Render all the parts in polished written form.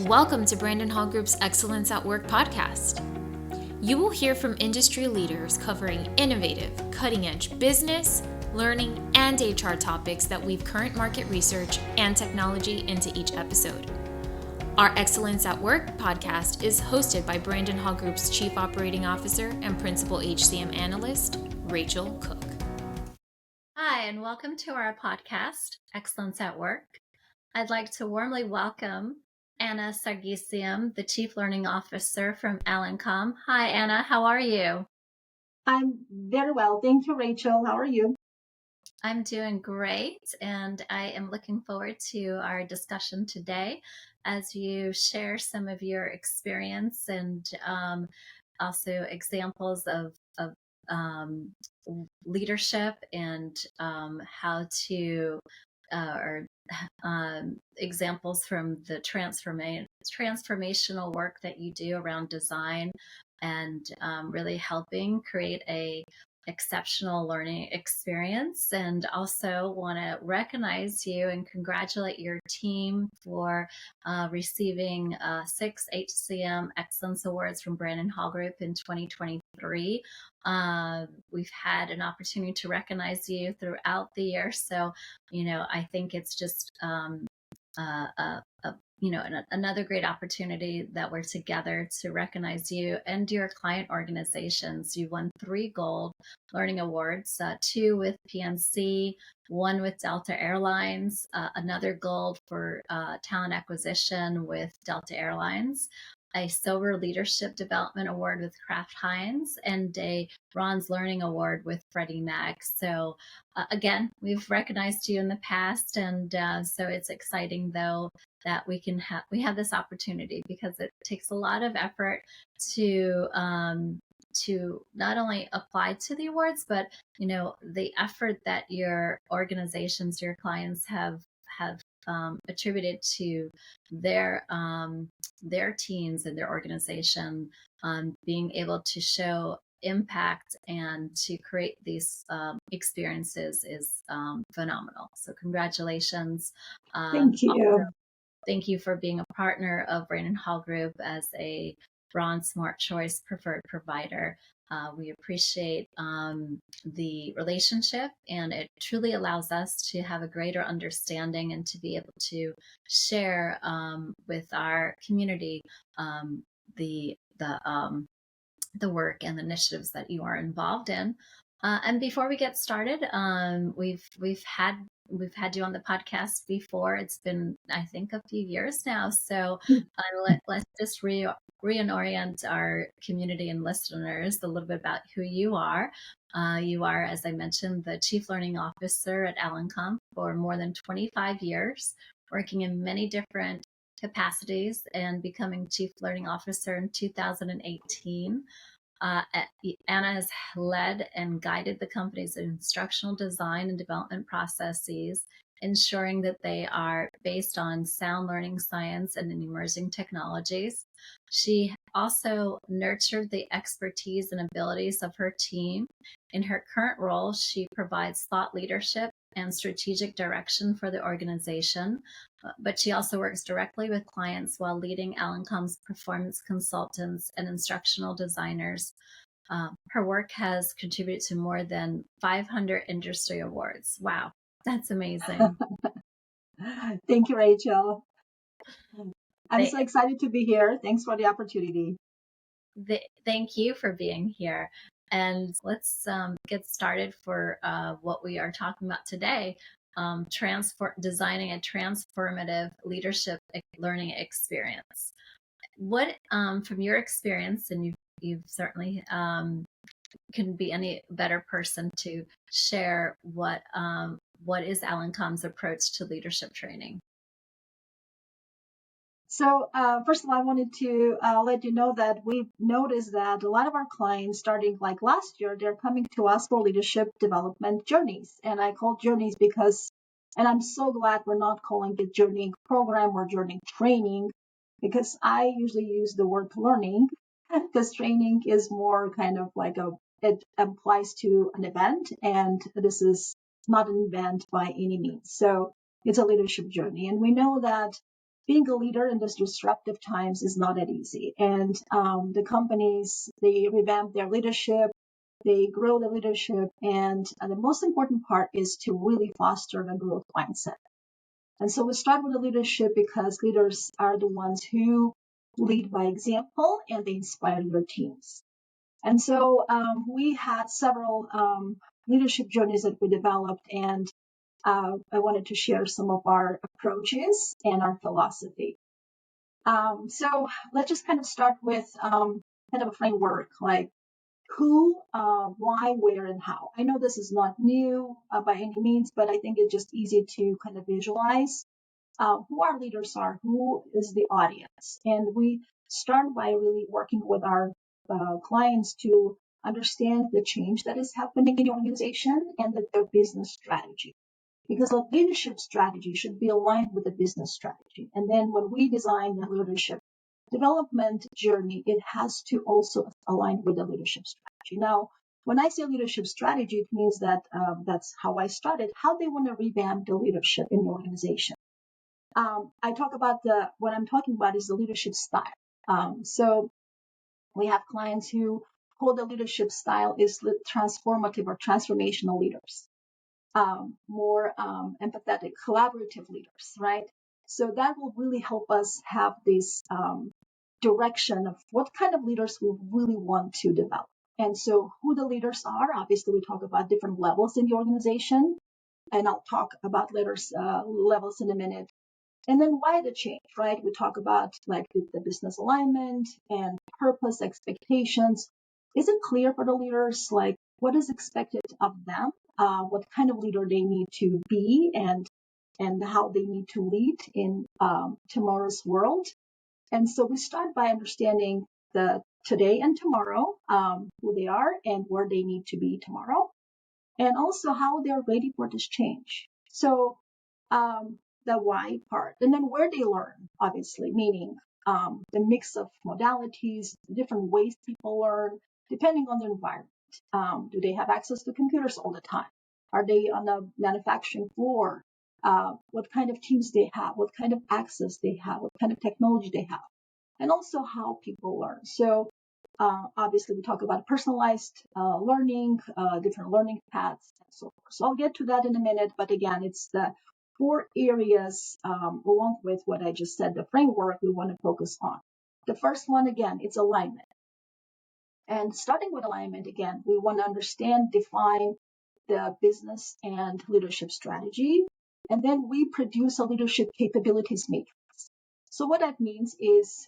Welcome to Brandon Hall Group's Excellence at Work podcast. You will hear from industry leaders covering innovative, cutting-edge business, learning, and HR topics that weave current market research and technology into each episode. Our Excellence at Work podcast is hosted by Brandon Hall Group's Chief Operating Officer and Principal HCM Analyst, Rachel Cooke. Hi, and welcome to our podcast, Excellence at Work. I'd like to warmly welcome Anna Sargsyan, the Chief Learning Officer from AllenComm's. Hi, Anna. How are you? I'm very well. Thank you, Rachel. How are you? I'm doing great, and I am looking forward to our discussion today as you share some of your experience and also examples of leadership and how to examples from the transformational work that you do around design and really helping create a exceptional learning experience. And also want to recognize you and congratulate your team for receiving 6 HCM Excellence Awards from Brandon Hall Group in 2023. We've had an opportunity to recognize you throughout the year. So, I think it's just another great opportunity that we're together to recognize you and your client organizations. You won 3 gold learning awards, 2 with PNC, 1 with Delta Airlines, another gold for talent acquisition with Delta Airlines, a Silver Leadership Development Award with Kraft Heinz, and a Bronze Learning Award with Freddie Mac. So again, we've recognized you in the past, and so it's exciting though that we have this opportunity, because it takes a lot of effort to not only apply to the awards, but the effort that your organizations, your clients have attributed to their teams and their organization, being able to show impact and to create these experiences is phenomenal. So congratulations. Thank you. Also, thank you for being a partner of Brandon Hall Group as a Bronze Smart Choice preferred provider. We appreciate the relationship, and it truly allows us to have a greater understanding and to be able to share with our community the work and the initiatives that you are involved in. And before we get started, we've had you on the podcast before. It's been, I think, a few years now. So let's just reorient our community and listeners a little bit about who you are. You are, as I mentioned, the Chief Learning Officer at AllenComm's for more than 25 years, working in many different capacities and becoming Chief Learning Officer in 2018. Anna has led and guided the company's instructional design and development processes, ensuring that they are based on sound learning science and emerging technologies. She also nurtured the expertise and abilities of her team. In her current role, she provides thought leadership and strategic direction for the organization, but she also works directly with clients while leading AllenComm's performance consultants and instructional designers. Her work has contributed to more than 500 industry awards. Wow, that's amazing. Thank you, Rachel. I'm so excited to be here. Thanks for the opportunity. Thank you for being here. And let's get started for what we are talking about today, designing a transformative leadership learning experience. What, from your experience, and you've certainly couldn't be any better person to share what is AllenComm's approach to leadership training? So first of all, I wanted to let you know that we've noticed that a lot of our clients, starting like last year, they're coming to us for leadership development journeys. And I call journeys because, and I'm so glad we're not calling it journey program or journey training, because I usually use the word learning, because training is more kind of like it applies to an event, and this is not an event by any means. So it's a leadership journey. And we know that being a leader in these disruptive times is not that easy. And the companies, they revamp their leadership, they grow the leadership, and the most important part is to really foster the growth mindset. And so we start with the leadership because leaders are the ones who lead by example and they inspire their teams. And so we had several leadership journeys that we developed, and I wanted to share some of our approaches and our philosophy. So let's just kind of start with kind of a framework, like who, why, where, and how. I know this is not new by any means, but I think it's just easy to kind of visualize who our leaders are, who is the audience. And we start by really working with our clients to understand the change that is happening in the organization and their business strategy. Because a leadership strategy should be aligned with the business strategy. And then when we design the leadership development journey, it has to also align with the leadership strategy. Now, when I say leadership strategy, it means that that's how I started, how they want to revamp the leadership in the organization. I talk about what I'm talking about is the leadership style. So we have clients who call the leadership style is transformative or transformational leaders, more empathetic, collaborative leaders, right? So that will really help us have this direction of what kind of leaders we really want to develop. And so who the leaders are, obviously we talk about different levels in the organization, and I'll talk about levels in a minute. And then why the change, right? We talk about like the business alignment and purpose, expectations. Is it clear for the leaders, like what is expected of them, what kind of leader they need to be, and how they need to lead in tomorrow's world? And so we start by understanding the today and tomorrow, who they are and where they need to be tomorrow, and also how they're ready for this change. So the why part, and then where they learn, obviously, meaning the mix of modalities, different ways people learn, depending on the environment. Do they have access to computers all the time? Are they on the manufacturing floor? What kind of teams they have, what kind of access they have, what kind of technology they have, and also how people learn. So obviously, we talk about personalized learning, different learning paths, and so forth. So I'll get to that in a minute. But again, it's the 4 areas, along with what I just said, the framework we want to focus on. The first one, again, it's alignment. And starting with alignment, again, we want to understand, define the business and leadership strategy. And then we produce a leadership capabilities matrix. So what that means is,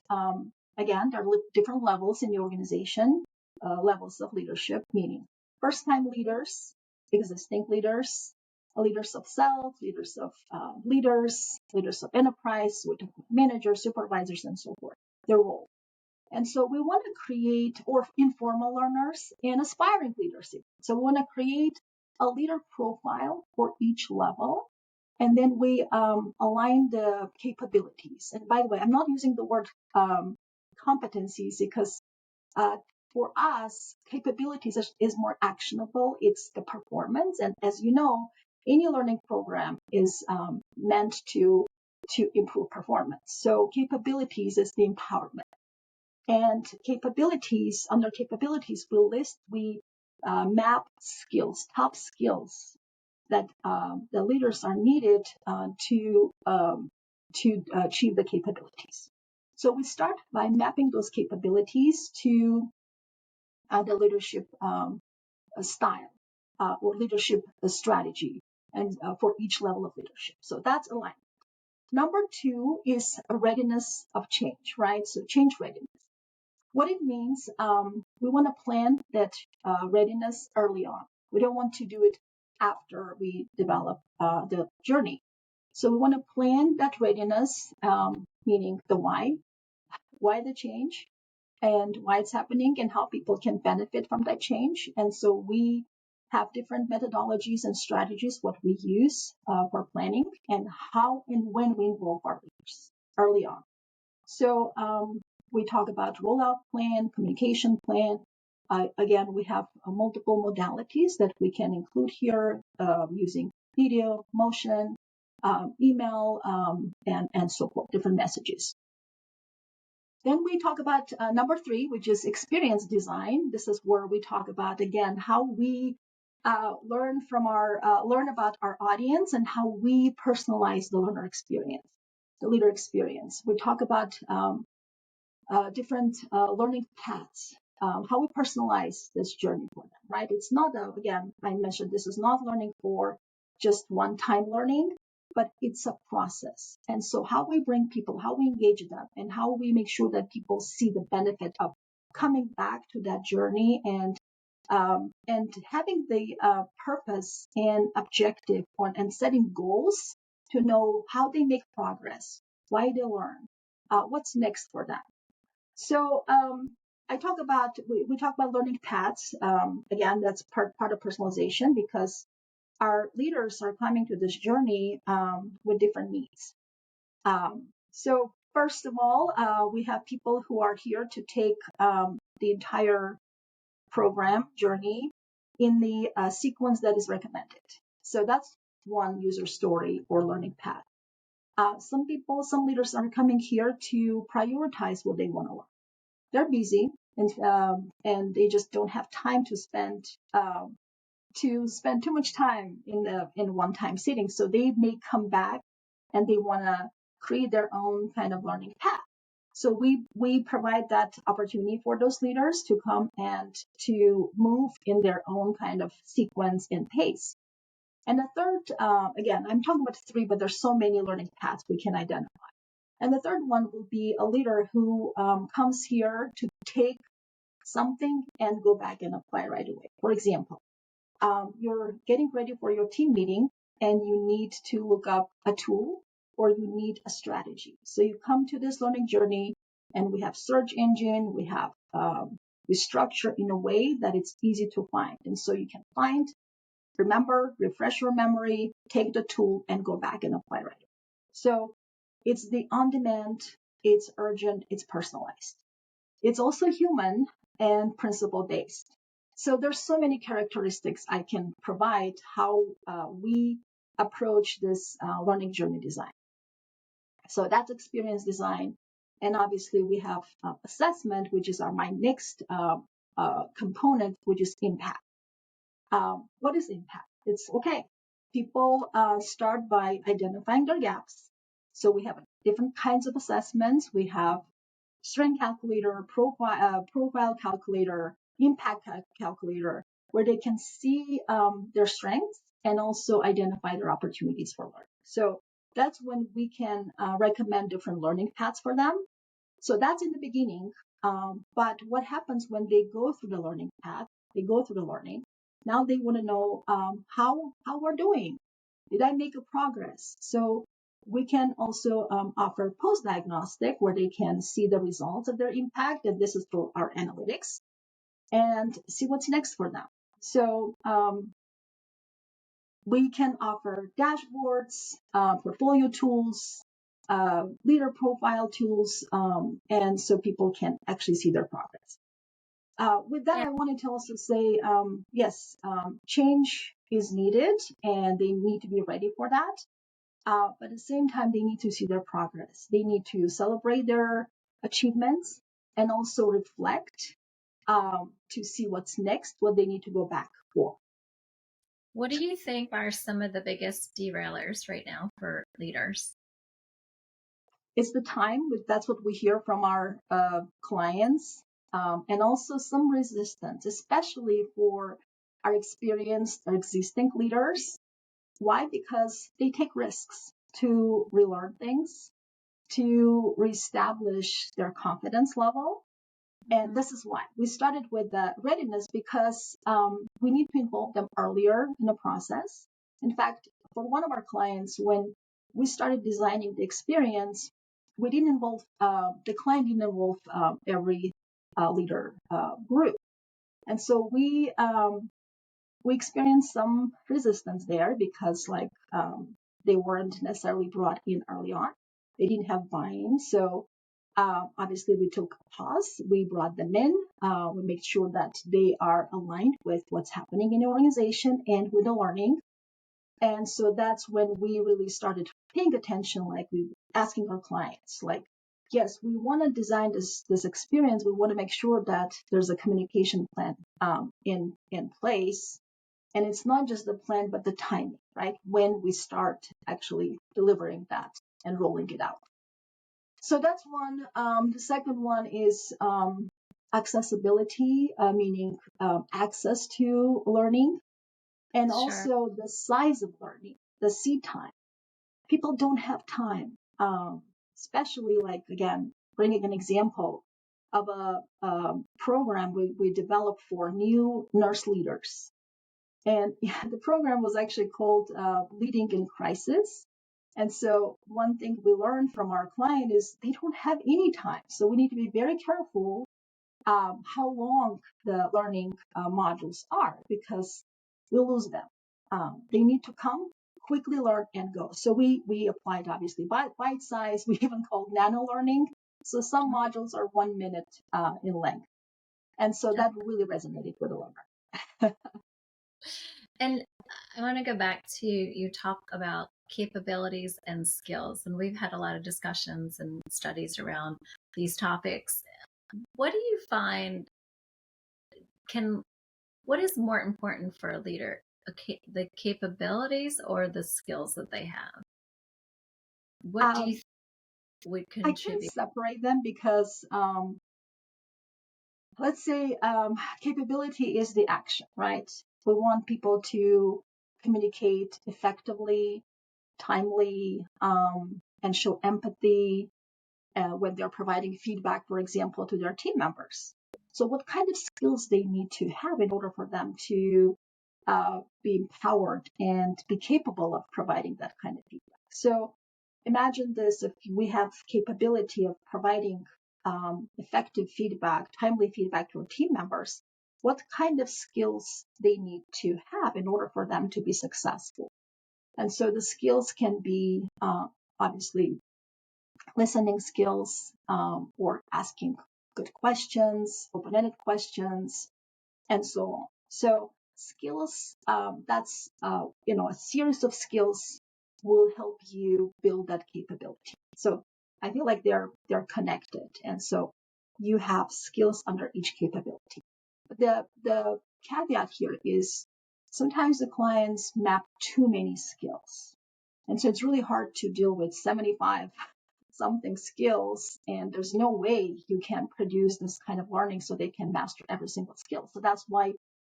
again, there are different levels in the organization, levels of leadership, meaning first-time leaders, existing leaders, leaders of self, leaders of leaders of enterprise, managers, supervisors, and so forth, their role. And so we want to create, or informal learners and aspiring leaders. So we want to create a leader profile for each level. And then we align the capabilities. And by the way, I'm not using the word competencies because for us, capabilities is more actionable. It's the performance. And as you know, any learning program is meant to improve performance. So capabilities is the empowerment. And capabilities, under capabilities, we map skills, top skills that the leaders are needed to achieve the capabilities. So we start by mapping those capabilities to the leadership style or leadership strategy, and for each level of leadership. So that's alignment. Number 2 is a readiness of change, right? So change readiness. What it means, we want to plan that readiness early on. We don't want to do it after we develop the journey. So we want to plan that readiness, meaning the why the change, and why it's happening, and how people can benefit from that change. And so we have different methodologies and strategies, what we use for planning, and how and when we involve our leaders early on. So we talk about rollout plan, communication plan. Again, we have multiple modalities that we can include here using video, motion, email, and so forth, different messages. Then we talk about number 3, which is experience design. This is where we talk about, again, how we learn about our audience and how we personalize the learner experience, the leader experience. We talk about different learning paths, how we personalize this journey for them, right? It's not, again, I mentioned this is not learning for just one-time learning, but it's a process. And so how we bring people, how we engage them, and how we make sure that people see the benefit of coming back to that journey and having the purpose and objective and setting goals to know how they make progress, why they learn, what's next for them. So we talk about learning paths. Again, that's part of personalization, because our leaders are coming to this journey with different needs. So first of all, we have people who are here to take the entire program journey in the sequence that is recommended. So that's one user story or learning path. Some leaders are coming here to prioritize what they want to learn. They're busy and they just don't have time to spend too much time in one-time sitting. So they may come back and they want to create their own kind of learning path. So we provide that opportunity for those leaders to come and to move in their own kind of sequence and pace. And the third, again, I'm talking about 3, but there's so many learning paths we can identify. And the third one will be a leader who comes here to take something and go back and apply right away. For example, you're getting ready for your team meeting and you need to look up a tool or you need a strategy. So you come to this learning journey and we have search engine, we structure in a way that it's easy to find. And so you can find, remember, refresh your memory, take the tool and go back and apply right away. So it's the on-demand, it's urgent, it's personalized. It's also human and principle-based. So there's so many characteristics I can provide how we approach this learning journey design. So that's experience design. And obviously we have assessment, which is my next component, which is impact. What is impact? It's okay. People start by identifying their gaps. So we have different kinds of assessments. We have strength calculator, profile calculator, impact calculator, where they can see their strengths and also identify their opportunities for learning. So that's when we can recommend different learning paths for them. So that's in the beginning. But what happens when they go through the learning path, they go through the learning, now they want to know how we're doing. Did I make a progress? So we can also offer post-diagnostic where they can see the results of their impact, and this is through our analytics, and see what's next for them. So we can offer dashboards, portfolio tools, leader profile tools, and so people can actually see their progress. With that, I wanted to also say, yes, change is needed and they need to be ready for that. But at the same time, they need to see their progress. They need to celebrate their achievements and also reflect to see what's next, what they need to go back for. What do you think are some of the biggest derailers right now for leaders? It's the time. That's what we hear from our clients. And also some resistance, especially for our experienced or existing leaders. Why? Because they take risks to relearn things, to reestablish their confidence level. And this is why we started with the readiness, because we need to involve them earlier in the process. In fact, for one of our clients, when we started designing the experience, we didn't involve, the client didn't involve every leader group. And so we experienced some resistance there because they weren't necessarily brought in early on. They didn't have buy-in. So obviously we took a pause. We brought them in. We made sure that they are aligned with what's happening in the organization and with the learning. And so that's when we really started paying attention, like we asking our clients, like, yes, we want to design this experience. We want to make sure that there's a communication plan in place. And it's not just the plan, but the timing, right? When we start actually delivering that and rolling it out. So that's one. The second one is accessibility, meaning access to learning, and Sure. also the size of learning, the seat time. People don't have time, especially like, again, bringing an example of a program we developed for new nurse leaders. And yeah, the program was actually called Leading in Crisis. And so one thing we learned from our client is they don't have any time. So we need to be very careful how long the learning modules are, because we'll lose them. They need to come, quickly learn, and go. So we applied, obviously, bite size. We even called nano learning. So some modules are 1 minute in length. And so that really resonated with the learner. And I want to go back to, you talk about capabilities and skills, and we've had a lot of discussions and studies around these topics. What do you find what is more important for a leader, the capabilities or the skills that they have? What do you think would I can contribute? separate them because let's say capability is the action, right? We want people to communicate effectively, timely, and show empathy when they're providing feedback, for example, to their team members. So what kind of skills they need to have in order for them to be empowered and be capable of providing that kind of feedback. So imagine this: if we have capability of providing effective feedback, timely feedback to our team members, what kind of skills they need to have in order for them to be successful. And so the skills can be obviously listening skills, or asking good questions, open-ended questions, and so on. So skills, that's a series of skills will help you build that capability. So I feel like they're connected, and so you have skills under each capability. But the caveat here is sometimes the clients map too many skills, and so it's really hard to deal with 75 something skills, and there's no way you can produce this kind of learning so they can master every single skill. So that's why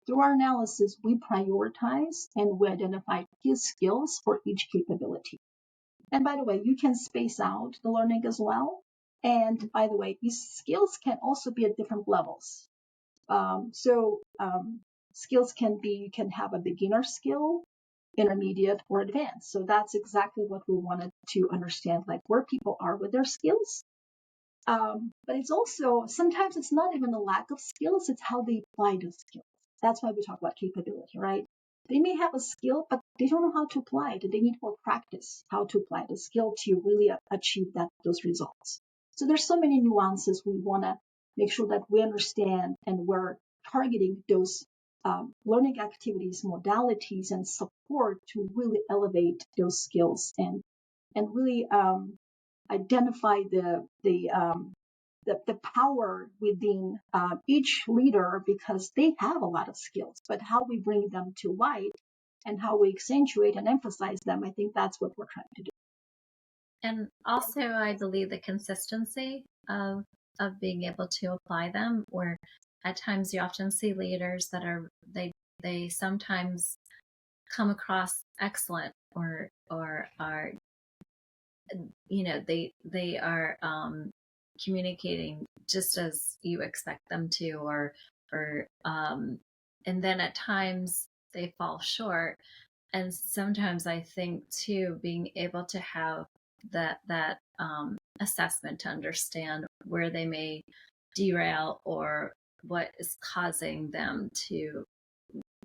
through our analysis, we prioritize and we identify key skills for each capability. And by the way, you can space out the learning as well. And by the way, these skills can also be at different levels. Skills can be, you can have a beginner skill, intermediate, or advanced. So that's exactly what we wanted to understand, like where people are with their skills. But it's also, sometimes it's not even a lack of skills, it's how they apply those skills. That's why we talk about capability, right? They may have a skill, but they don't know how to apply it. They need more practice how to apply the skill to really achieve those results. So there's so many nuances we want to make sure that we understand, and we're targeting those learning activities, modalities, and support to really elevate those skills and really identify the power within each leader, because they have a lot of skills, but how we bring them to light and how we accentuate and emphasize them, I think that's what we're trying to do. And also, I believe the consistency of being able to apply them, where at times you often see leaders that they sometimes come across excellent, or are, they are communicating just as you expect them to, or and then at times they fall short. And sometimes I think too, being able to have that assessment to understand where they may derail, or what is causing them to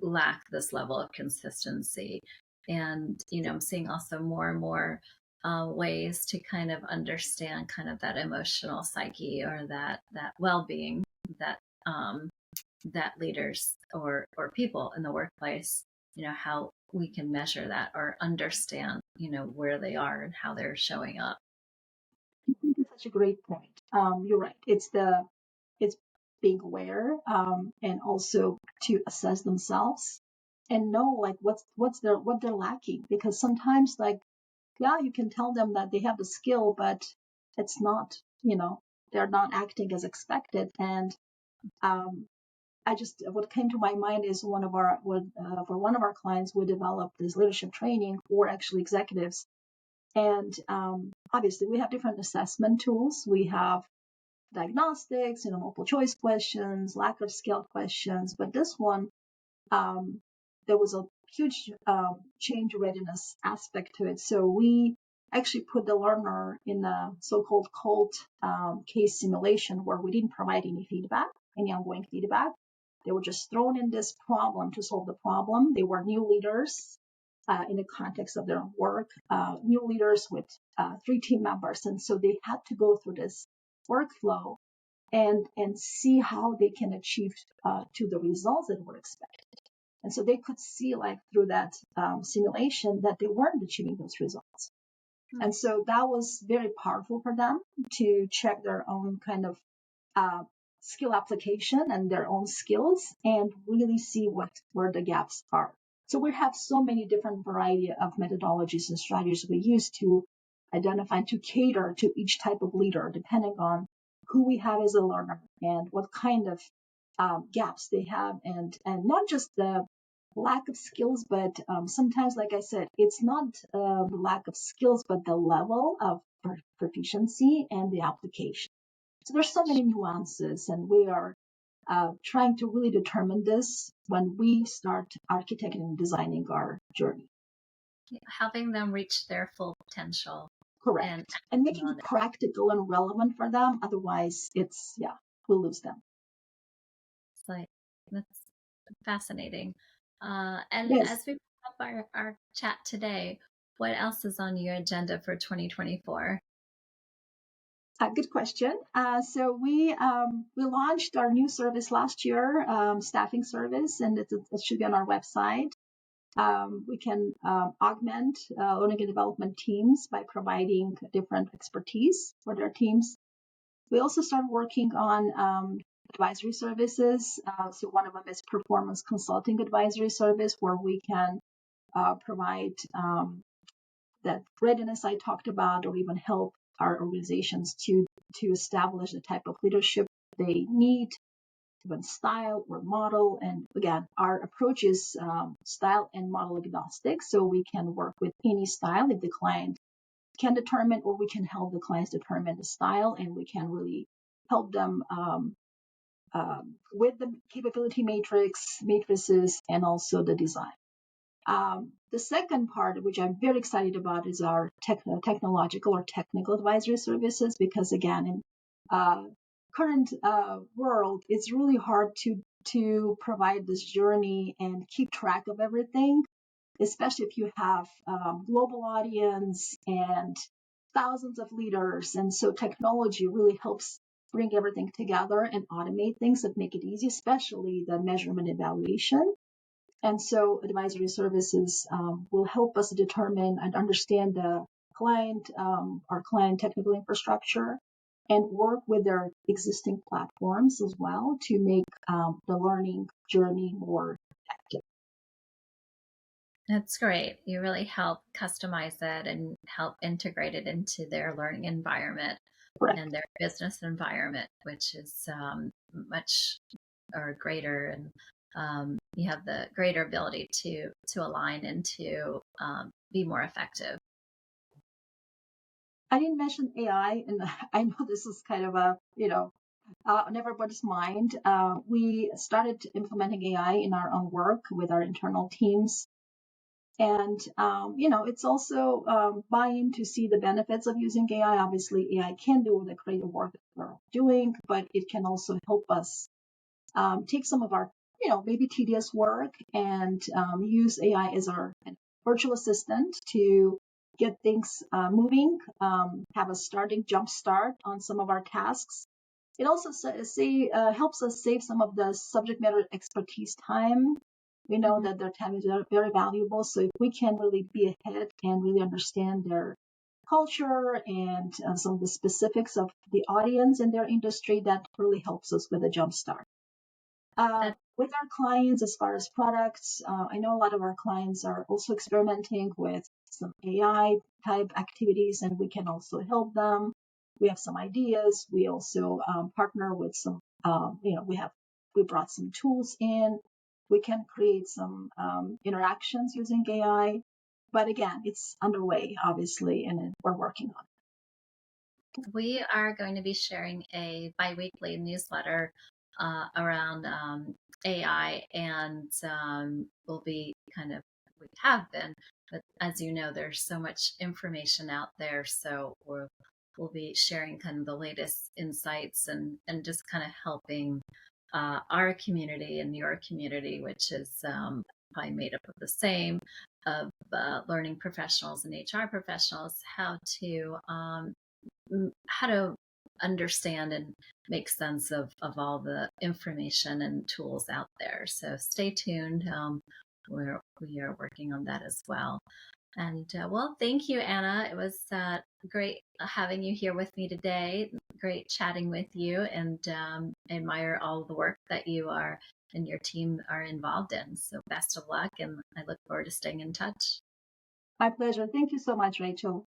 lack this level of consistency. And I'm seeing also more and more ways to kind of understand kind of that emotional psyche, or that well-being that that leaders or people in the workplace how we can measure that or understand, where they are and how they're showing up. I think it's such a great point. You're right. It's being aware, and also to assess themselves and know like what they're lacking, because sometimes you can tell them that they have the skill, but it's not, they're not acting as expected. And what came to my mind is for one of our clients, we developed this leadership training for actually executives. And obviously we have different assessment tools. We have diagnostics, multiple choice questions, lack of skill questions. But this one, there was a huge change readiness aspect to it. So we actually put the learner in a so-called cold case simulation where we didn't provide any ongoing feedback. They were just thrown in this problem to solve the problem. They were new leaders in the context of their work, new leaders with 3 team members. And so they had to go through this workflow and see how they can achieve to the results that were expected. And so they could see through that simulation that they weren't achieving those results. And so that was very powerful for them to check their own kind of skill application and their own skills and really see where the gaps are. So we have so many different variety of methodologies and strategies we use to identify, to cater to each type of leader, depending on who we have as a learner and what kind of gaps they have, and not just the lack of skills, but sometimes, like I said, it's not the lack of skills, but the level of proficiency and the application. So there's so many nuances, and we are trying to really determine this when we start architecting and designing our journey. Helping them reach their full potential. Correct. And making it practical and relevant for them. Otherwise, we'll lose them. That's fascinating. And yes. As we wrap up our chat today, what else is on your agenda for 2024? Good question. So we launched our new service last year, staffing service, and it should be on our website. We can augment learning and development teams by providing different expertise for their teams. We also started working on advisory services. So one of them is performance consulting advisory service, where we can provide that readiness I talked about, or even help our organizations to establish the type of leadership they need, even style or model. And again, our approach is style and model agnostic, so we can work with any style if the client can determine, or we can help the clients determine the style, and we can really help them with the capability matrices, and also the design. The second part, which I'm very excited about, is our technological or technical advisory services, because again, in current world, it's really hard to provide this journey and keep track of everything, especially if you have global audience and thousands of leaders. And so technology really helps bring everything together and automate things that make it easy, especially the measurement evaluation. And so advisory services will help us determine and understand the client, our client technical infrastructure, and work with their existing platforms as well to make the learning journey more effective. That's great. You really help customize it and help integrate it into their learning environment. Correct. And their business environment, which is much or greater, and you have the greater ability to align and to be more effective. I didn't mention AI, and I know this is kind of on everybody's mind. We started implementing AI in our own work with our internal teams. And, it's also buying to see the benefits of using AI. Obviously, AI can do the creative work that we're doing, but it can also help us take some of our, maybe tedious work and use AI as our virtual assistant to get things moving, have a jump start on some of our tasks. It also helps us save some of the subject matter expertise time We know that their time is very valuable. So if we can really be ahead and really understand their culture and some of the specifics of the audience in their industry, that really helps us with a jump start. With our clients, as far as products, I know a lot of our clients are also experimenting with some AI type activities, and we can also help them. We have some ideas. We also partner with some, we brought some tools in. We can create some interactions using AI. But again, it's underway, obviously, and we're working on it. We are going to be sharing a biweekly newsletter around AI, and we have been, but as you know, there's so much information out there, so we'll be sharing kind of the latest insights and just kind of helping our community and your community, which is probably made up of the same, of learning professionals and HR professionals, how to understand and make sense of all the information and tools out there. So stay tuned. We are working on that as well. And well, thank you, Anna. It was great having you here with me today. Great chatting with you, and admire all the work that you are and your team are involved in. So best of luck, and I look forward to staying in touch. My pleasure. Thank you so much, Rachel.